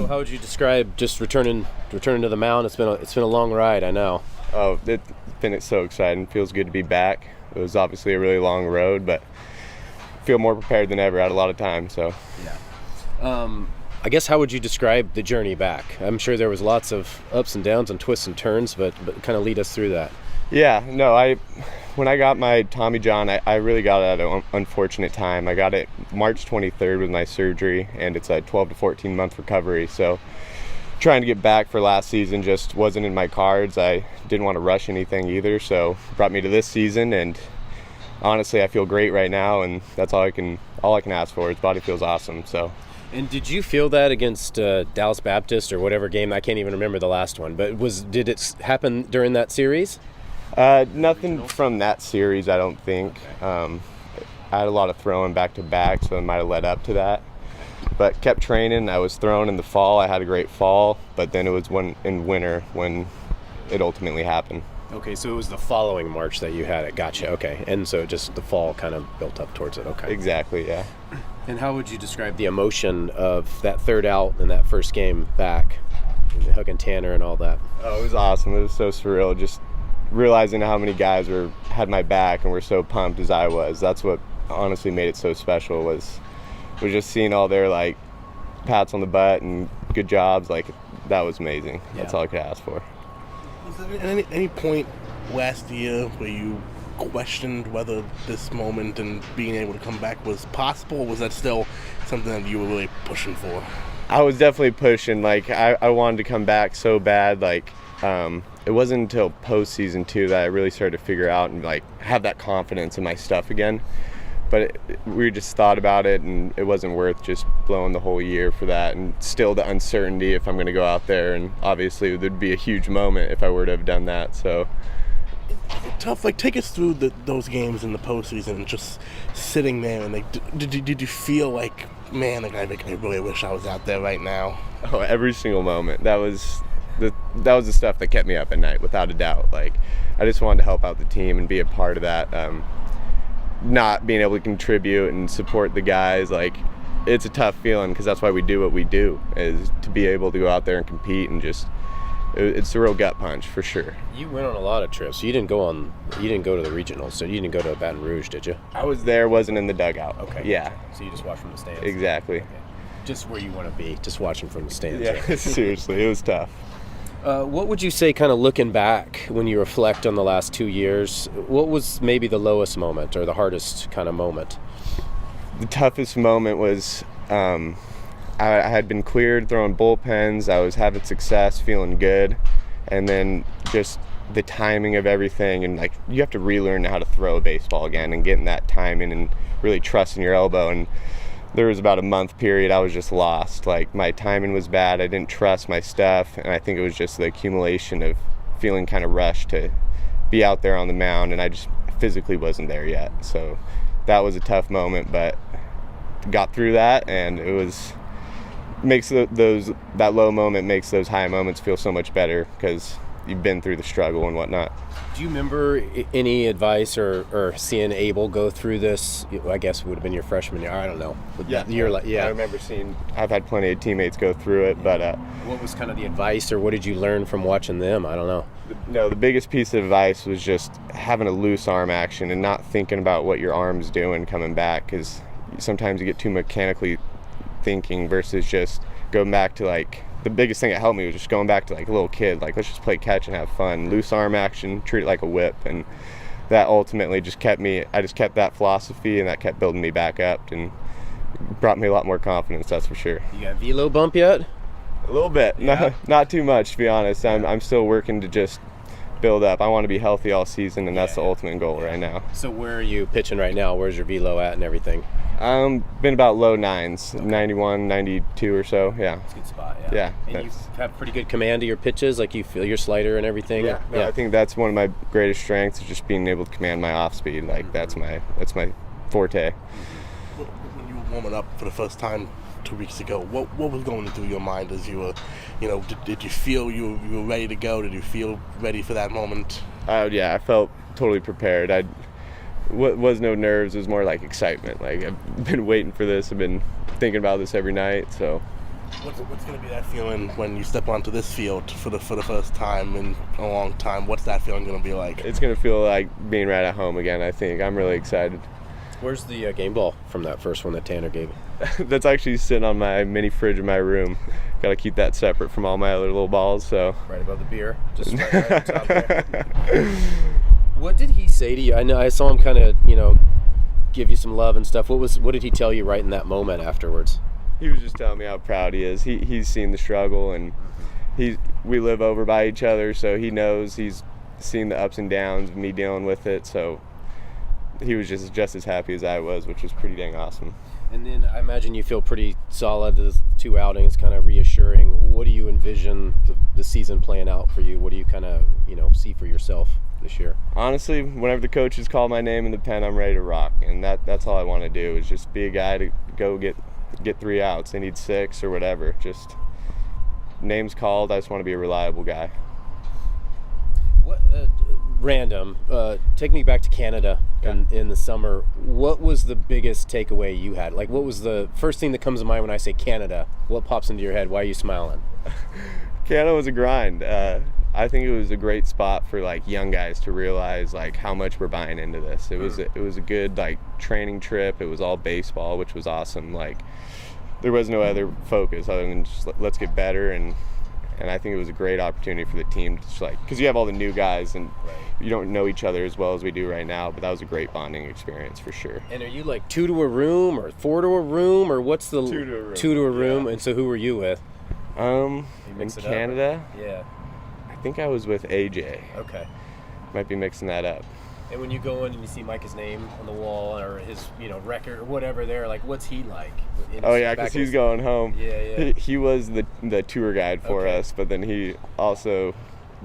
So how would you describe just returning to the mound? It's been a long ride, I know. Oh, it's been so exciting. Feels good to be back. It was obviously a really long road, but I feel more prepared than ever. I had a lot of time, so. Yeah. I guess how would you describe the journey back? I'm sure there was lots of ups and downs and twists and turns, but kind of lead us through that. Yeah, no, when I got my Tommy John, I really got it at an unfortunate time. I got it March 23rd with my surgery, and it's a 12 to 14 month recovery. So trying to get back for last season just wasn't in my cards. I didn't want to rush anything either, so it brought me to this season, and honestly, I feel great right now, and that's all I can ask for. His body feels awesome. So. And did you feel that against Dallas Baptist or whatever game? I can't even remember the last one, but did it happen during that series? Nothing from that series, I don't think. I had a lot of throwing back to back, so it might have led up to that. But kept training. I was throwing in the fall. I had a great fall, but then it was in winter when it ultimately happened. Okay, so it was the following March that you had it. Gotcha. Okay, and so just the fall kind of built up towards it. Okay. Exactly. Yeah. And how would you describe the emotion of that third out in that first game back, hugging Tanner and all that? Oh, it was awesome. It was so surreal. Just realizing how many guys had my back and were so pumped as I was. That's what honestly made it so special was just seeing all their like pats on the butt and good jobs. Like that was amazing. Yeah. That's all I could ask for. Was there any point last year where you questioned whether this moment and being able to come back was possible, or was that still something that you were really pushing for? I was definitely pushing. Like I wanted to come back so bad. Like it wasn't until postseason too that I really started to figure out and like have that confidence in my stuff again. But we just thought about it, and it wasn't worth just blowing the whole year for that. And still the uncertainty if I'm going to go out there, and obviously there'd be a huge moment if I were to have done that. So it's tough. Like take us through those games in the postseason, and just sitting there, and like, did you feel like, man, like I really wish I was out there right now? Oh, every single moment. That was the stuff that kept me up at night, without a doubt. Like I just wanted to help out the team and be a part of that. Not being able to contribute and support the guys, like it's a tough feeling because that's why we do what we do, is to be able to go out there and compete, and just it's a real gut punch for sure. You went on a lot of trips. You didn't go to the regionals, so you didn't go to Baton Rouge, did you? I was there, wasn't in the dugout. Okay. Yeah. So you just watched from the stands. Exactly. Okay. Just where you want to be, just watching from the stands. Yeah. Right? Seriously, it was tough. What would you say, kind of looking back when you reflect on the last 2 years, what was maybe the lowest moment or the hardest kind of moment? The toughest moment was I had been cleared throwing bullpens. I was having success, feeling good, and then just the timing of everything, and like you have to relearn how to throw a baseball again and getting that timing and really trusting your elbow. And there was about a month period I was just lost. Like my timing was bad. I didn't trust my stuff, and I think it was just the accumulation of feeling kind of rushed to be out there on the mound, and I just physically wasn't there yet. So that was a tough moment, but got through that, and it was that low moment makes those high moments feel so much better because you've been through the struggle and whatnot. Do you remember any advice or seeing Abel go through this? I guess it would have been your freshman year. I don't know. Yeah. I remember I've had plenty of teammates go through it, but what was kind of the advice, or what did you learn from watching them? I don't know. No, the biggest piece of advice was just having a loose arm action and not thinking about what your arm's doing coming back, because sometimes you get too mechanically thinking versus just going back to like, the biggest thing that helped me was just going back to like a little kid, like let's just play catch and have fun, loose arm action, treat it like a whip. And that ultimately just kept that philosophy, and that kept building me back up and brought me a lot more confidence, that's for sure. You got a velo bump yet? A little bit. Yeah. Not too much, to be honest. I'm still working to just build up. I want to be healthy all season, and that's the ultimate goal right now. So where are you pitching right now? Where's your velo at and everything? Been about low nines, okay. 91, 92 or so, yeah. That's a good spot, yeah. And you have pretty good command of your pitches, like you feel your slider and everything? Yeah. I think that's one of my greatest strengths, is just being able to command my off speed. Like that's my forte. When you were warming up for the first time 2 weeks ago, what was going through your mind as you were, did you feel you were ready to go? Did you feel ready for that moment? Yeah, I felt totally prepared. Was no nerves. It was more like excitement. Like I've been waiting for this. I've been thinking about this every night. So What's going to be that feeling when you step onto this field for the first time in a long time? What's that feeling going to be like? It's going to feel like being right at home again, I think. I'm really excited. Where's the game ball from that first one that Tanner gave you? That's actually sitting on my mini fridge in my room. Got to keep that separate from all my other little balls, so. Right above the beer, just right at the top there. What did he say to you? I know I saw him kind of, give you some love and stuff. What did he tell you right in that moment afterwards? He was just telling me how proud he is. He's seen the struggle, and we live over by each other, so he knows. He's seen the ups and downs of me dealing with it, so he was just as happy as I was, which was pretty dang awesome. And then I imagine you feel pretty solid. The 2 outings kind of reassuring. What do you envision the season playing out for you? What do you kind of see for yourself this year? Honestly, whenever the coaches call my name in the pen, I'm ready to rock, and that's all I want to do is just be a guy to go get 3 outs. They need 6 or whatever. Just names called. I just want to be a reliable guy. What random? Take me back to Canada in the summer. What was the biggest takeaway you had? Like, what was the first thing that comes to mind when I say Canada? What pops into your head? Why are you smiling? Canada was a grind. I think it was a great spot for like young guys to realize like how much we're buying into this. It was a good like training trip. It was all baseball, which was awesome. Like there was no other focus other than just let's get better, and I think it was a great opportunity for the team to just like, because you have all the new guys and you don't know each other as well as we do right now, but that was a great bonding experience for sure. And are you like 2 to a room or 4 to a room, or what's the 2 to a room? 2 to a room. Yeah. And so who were you with? In Canada, Yeah. I think I was with AJ. Okay. Might be mixing that up. And when you go in and you see Micah's name on the wall or his, record or whatever there, like, what's he like? Oh yeah, because he's going home. Yeah. He was the tour guide for us, but then he also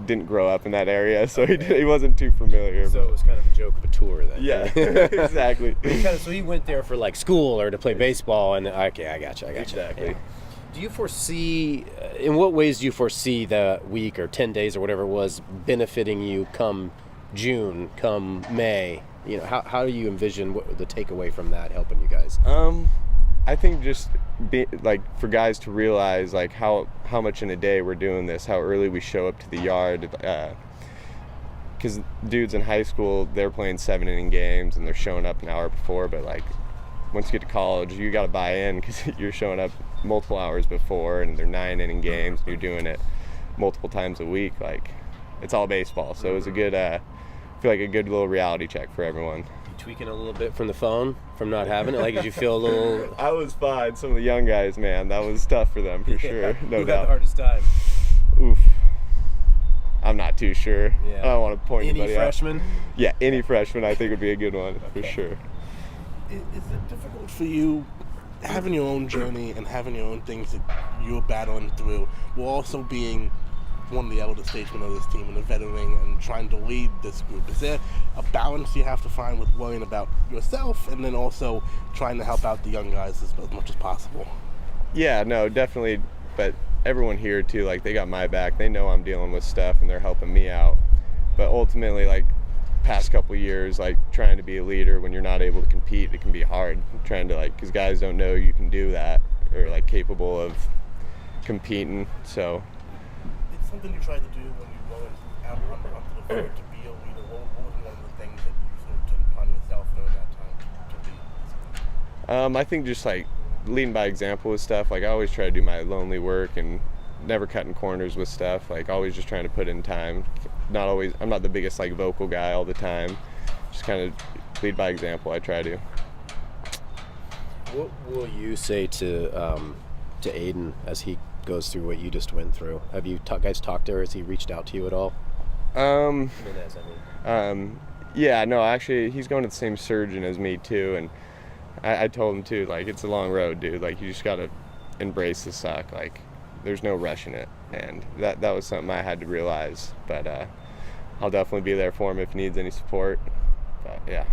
didn't grow up in that area, so he wasn't too familiar. So it was kind of a joke of a tour then. Yeah, exactly. So he went there for like school or to play baseball, and okay, I got you. Exactly. Yeah. Do you foresee, in what ways do you foresee the week or 10 days or whatever it was benefiting you come June, come May? How do you envision the takeaway from that helping you guys? I think just for guys to realize like how much in a day we're doing this, how early we show up to the yard. Because dudes in high school, they're playing 7-inning games and they're showing up an hour before, but like once you get to college, you got to buy in because you're showing up multiple hours before, and they're 9-inning games, and you're doing it multiple times a week. Like, it's all baseball, so it was a good, I feel like a good little reality check for everyone. You tweaking a little bit from the phone, from not having it? Like, did you feel a little... I was fine. Some of the young guys, man, that was tough for them, for sure. No Who doubt. had the hardest time? Oof. I'm not too sure. Yeah. I don't want to point anybody Any freshman? out. Yeah, any freshman I think would be a good one, for sure. Is it difficult for you having your own journey and having your own things that you're battling through, while also being one of the elder statesmen of this team and a veteran and trying to lead this group? Is there a balance you have to find with worrying about yourself and then also trying to help out the young guys as much as possible? Yeah, no, definitely. But everyone here too, like they got my back. They know I'm dealing with stuff and they're helping me out. But ultimately, like past couple years, like trying to be a leader when you're not able to compete, it can be hard. Trying to because guys don't know you can do that or like capable of competing. So it's something you try to do when you go out onto the field to be a leader. What was one of the things that you sort of took upon yourself during that time to be? I think just like leading by example with stuff. Like I always try to do my lonely work and never cutting corners with stuff. Like always just trying to put in time. I'm not the biggest like vocal guy all the time. Just kind of lead by example. I try to. What will you say to Aiden as he goes through what you just went through? Have you guys talked to her? Has he reached out to you at all? Yeah, no, actually, he's going to the same surgeon as me too, and I told him too, like it's a long road, dude. Like you just gotta embrace the suck. Like there's no rushing it, and that was something I had to realize. But I'll definitely be there for him if he needs any support. But yeah.